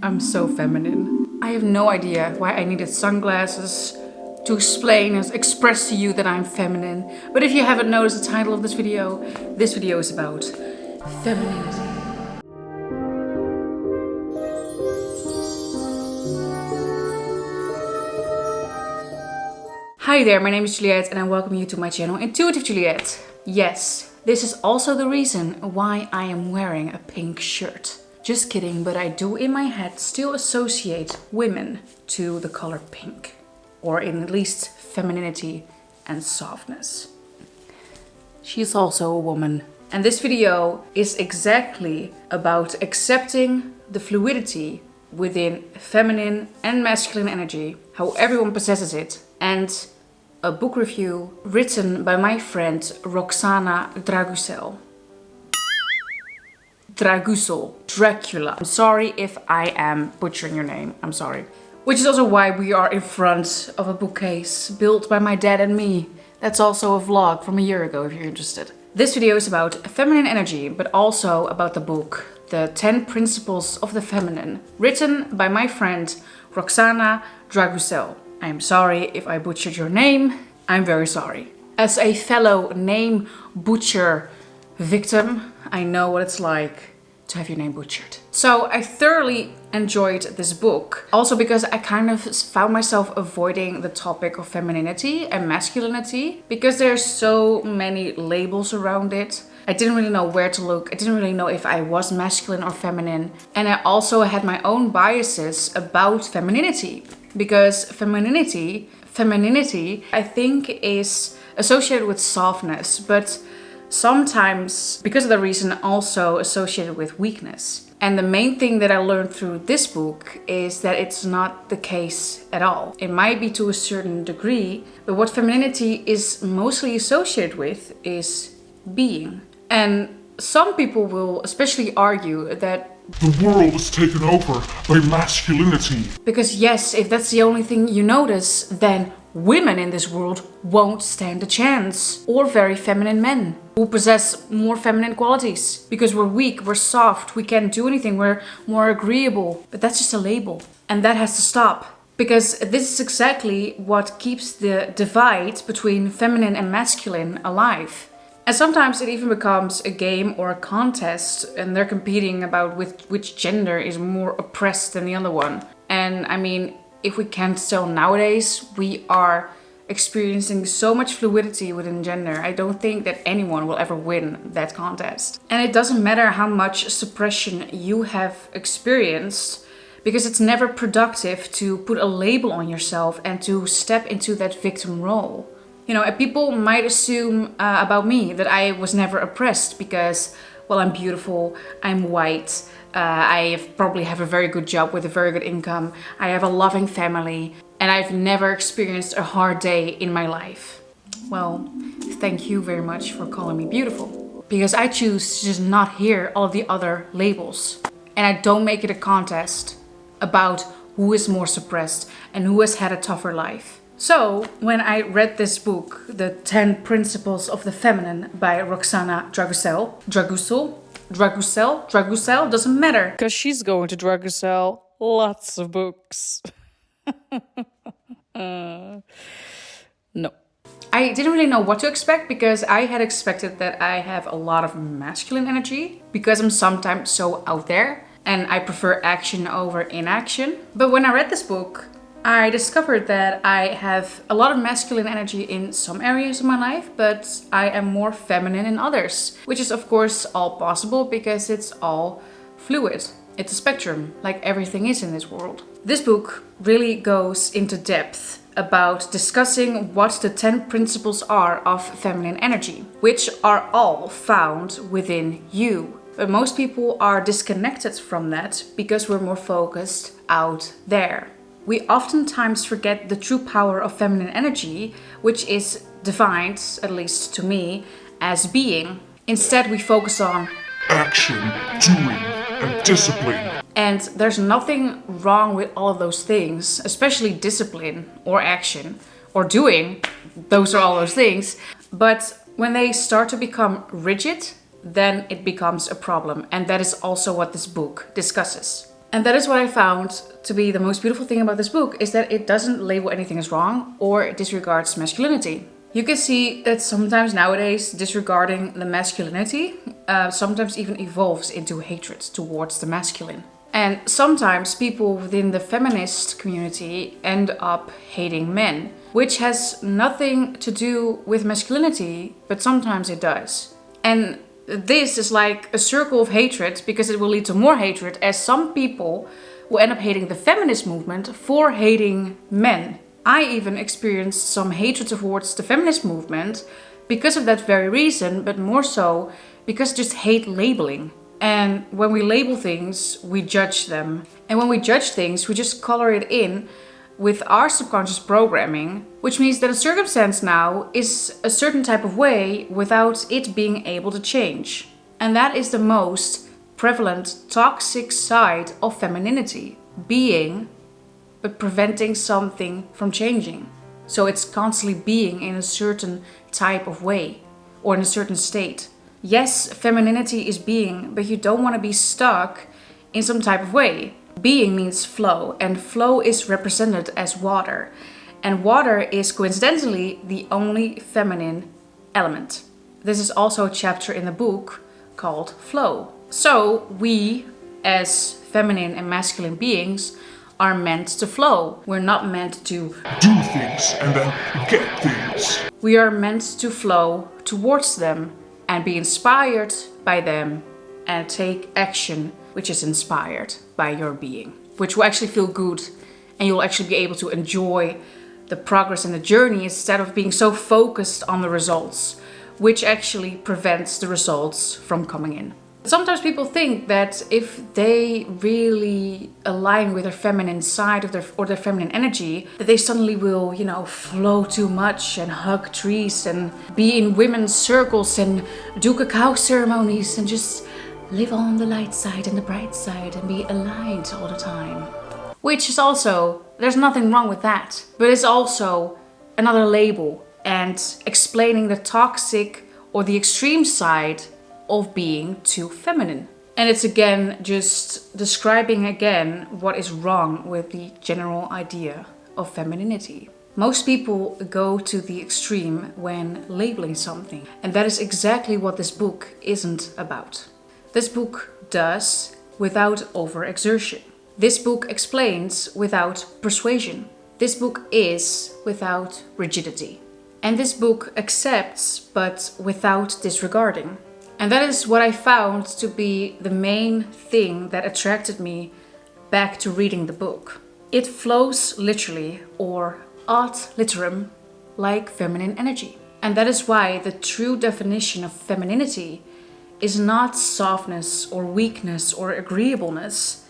I'm so feminine. I have no idea why I needed sunglasses to explain and express to you that I'm feminine. But if you haven't noticed the title of this video is about femininity. Hi there, my name is Juliette and I welcome you to my channel Intuitive Juliette. Yes, this is also the reason why I am wearing a pink shirt. Just kidding, but I do in my head still associate women to the color pink. Or in at least femininity and softness. She's also a woman. And this video is exactly about accepting the fluidity within feminine and masculine energy, how everyone possesses it, and a book review written by my friend Roxana Dragusel. Dracula. I'm sorry if I am butchering your name, I'm sorry. Which is also why we are in front of a bookcase built by my dad and me. That's also a vlog from a year ago if you're interested. This video is about feminine energy, but also about the book, The 10 Principles of the Feminine, written by my friend Roxana Dragusel. I'm sorry if I butchered your name, I'm very sorry. As a fellow name butcher victim, I know what it's like to have your name butchered. So I thoroughly enjoyed this book, also because I kind of found myself avoiding the topic of femininity and masculinity because there's so many labels around it. I didn't really know where to look. I didn't really know if I was masculine or feminine. And I also had my own biases about femininity because femininity I think is associated with softness, but sometimes, because of the reason, also associated with weakness. And the main thing that I learned through this book is that it's not the case at all. It might be to a certain degree, but what femininity is mostly associated with is being. And some people will especially argue that the world is taken over by masculinity. Because yes, if that's the only thing you notice, then women in this world won't stand a chance. Or very feminine men who possess more feminine qualities. Because we're weak, we're soft, we can't do anything, we're more agreeable. But that's just a label. And that has to stop. Because this is exactly what keeps the divide between feminine and masculine alive. And sometimes it even becomes a game or a contest and they're competing about which gender is more oppressed than the other one. And I mean, if we can't tell nowadays, we are experiencing so much fluidity within gender. I don't think that anyone will ever win that contest. And it doesn't matter how much suppression you have experienced, because it's never productive to put a label on yourself and to step into that victim role. You know, people might assume about me that I was never oppressed because, well, I'm beautiful, I'm white, probably have a very good job with a very good income, I have a loving family, and I've never experienced a hard day in my life. Well, thank you very much for calling me beautiful. Because I choose to just not hear all of the other labels. And I don't make it a contest about who is more suppressed and who has had a tougher life. So, when I read this book, The 10 Principles of the Feminine by Roxana Dragusel, doesn't matter. Because she's going to Dragusel lots of books. No. I didn't really know what to expect because I had expected that I have a lot of masculine energy because I'm sometimes so out there and I prefer action over inaction. But when I read this book, I discovered that I have a lot of masculine energy in some areas of my life, but I am more feminine in others, which is of course all possible because it's all fluid. It's a spectrum, like everything is in this world. This book really goes into depth about discussing what the 10 principles are of feminine energy, which are all found within you. But most people are disconnected from that because we're more focused out there. We oftentimes forget the true power of feminine energy, which is defined, at least to me, as being. Instead, we focus on action, doing, and discipline. And there's nothing wrong with all of those things, especially discipline or action or doing. Those are all those things. But when they start to become rigid, then it becomes a problem. And that is also what this book discusses. And that is what I found to be the most beautiful thing about this book, is that it doesn't label anything as wrong or it disregards masculinity. You can see that sometimes nowadays disregarding the masculinity sometimes even evolves into hatred towards the masculine. And sometimes people within the feminist community end up hating men, which has nothing to do with masculinity, but sometimes it does. And this is like a circle of hatred, because it will lead to more hatred, as some people will end up hating the feminist movement for hating men. I even experienced some hatred towards the feminist movement because of that very reason, but more so because I just hate labeling. And when we label things, we judge them. And when we judge things, we just color it in with our subconscious programming, which means that a circumstance now is a certain type of way without it being able to change. And that is the most prevalent toxic side of femininity, being but preventing something from changing. So it's constantly being in a certain type of way or in a certain state. Yes, femininity is being, but you don't want to be stuck in some type of way. Being means flow, and flow is represented as water. And water is coincidentally the only feminine element. This is also a chapter in the book called Flow. So we, as feminine and masculine beings, are meant to flow. We're not meant to Do things and then get things. We are meant to flow towards them and be inspired by them and take action which is inspired by your being, which will actually feel good, and you'll actually be able to enjoy the progress and the journey instead of being so focused on the results, which actually prevents the results from coming in. Sometimes people think that if they really align with their feminine side of their feminine energy, that they suddenly will, flow too much and hug trees and be in women's circles and do cacao ceremonies and just live on the light side and the bright side and be aligned all the time. Which is also, there's nothing wrong with that, but it's also another label and explaining the toxic or the extreme side of being too feminine. And it's again just describing again what is wrong with the general idea of femininity. Most people go to the extreme when labeling something, and that is exactly what this book isn't about. This book does without overexertion. This book explains without persuasion. This book is without rigidity. And this book accepts but without disregarding. And that is what I found to be the main thing that attracted me back to reading the book. It flows literally, or ad literam, like feminine energy. And that is why the true definition of femininity is not softness or weakness or agreeableness.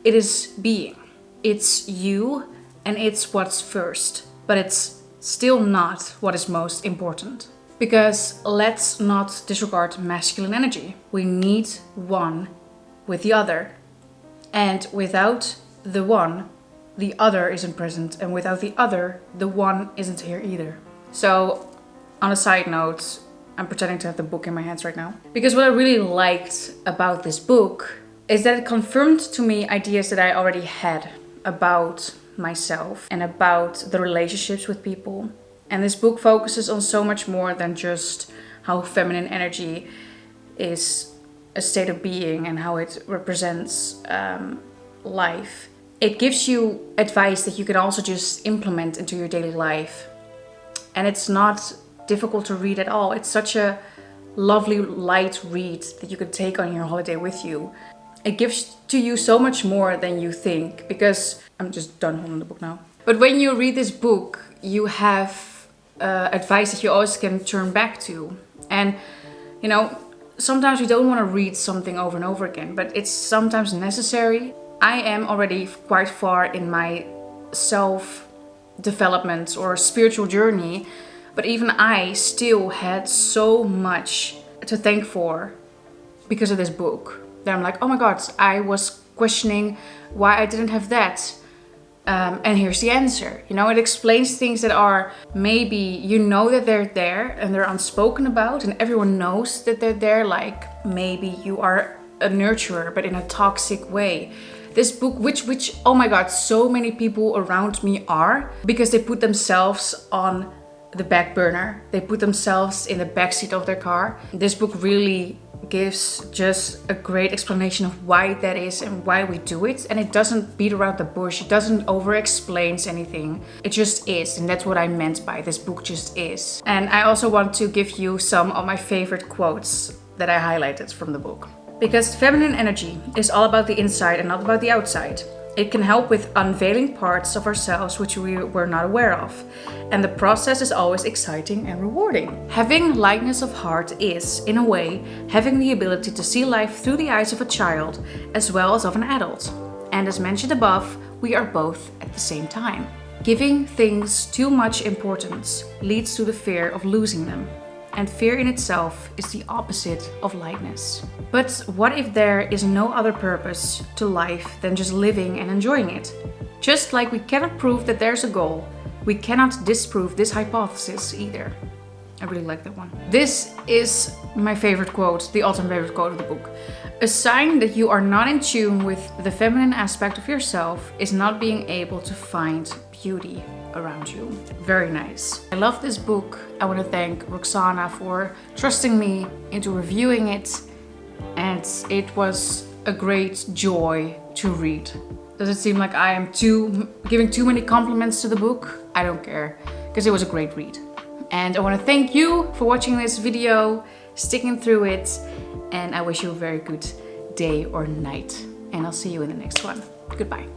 It is being. It's you and it's what's first, but it's still not what is most important. Because let's not disregard masculine energy. We need one with the other. And without the one, the other isn't present. And without the other, the one isn't here either. So, on a side note, I'm pretending to have the book in my hands right now. Because what I really liked about this book is that it confirmed to me ideas that I already had about myself and about the relationships with people. And this book focuses on so much more than just how feminine energy is a state of being and how it represents life. It gives you advice that you can also just implement into your daily life. And it's not difficult to read at all. It's such a lovely light read that you can take on your holiday with you. It gives to you so much more than you think, because I'm just done holding the book now. But when you read this book, you have advice that you always can turn back to. And sometimes we don't want to read something over and over again, but it's sometimes necessary. I am already quite far in my self-development or spiritual journey, but even I still had so much to thank for because of this book. That I'm like, oh my god, I was questioning why I didn't have that. And here's the answer. It explains things that are maybe that they're there and they're unspoken about and everyone knows that they're there. Like maybe you are a nurturer but in a toxic way. This book, which oh my god, so many people around me are, because they put themselves on the back burner. They put themselves in the backseat of their car. This book really gives just a great explanation of why that is and why we do it. And it doesn't beat around the bush. It doesn't over-explain anything. It just is. And that's what I meant by this book just is. And I also want to give you some of my favorite quotes that I highlighted from the book. Because feminine energy is all about the inside and not about the outside. It can help with unveiling parts of ourselves which we were not aware of. And the process is always exciting and rewarding. Having lightness of heart is, in a way, having the ability to see life through the eyes of a child as well as of an adult. And as mentioned above, we are both at the same time. Giving things too much importance leads to the fear of losing them. And fear in itself is the opposite of lightness. But what if there is no other purpose to life than just living and enjoying it? Just like we cannot prove that there's a goal, we cannot disprove this hypothesis either. I really like that one. This is my favorite quote, the all-time favorite quote of the book. A sign that you are not in tune with the feminine aspect of yourself is not being able to find beauty around you. Very nice. I love this book. I want to thank Roxana for trusting me into reviewing it, and it was a great joy to read. Does it seem like I am giving too many compliments to the book? I don't care, because it was a great read. And I want to thank you for watching this video, sticking through it, and I wish you a very good day or night. And I'll see you in the next one. Goodbye.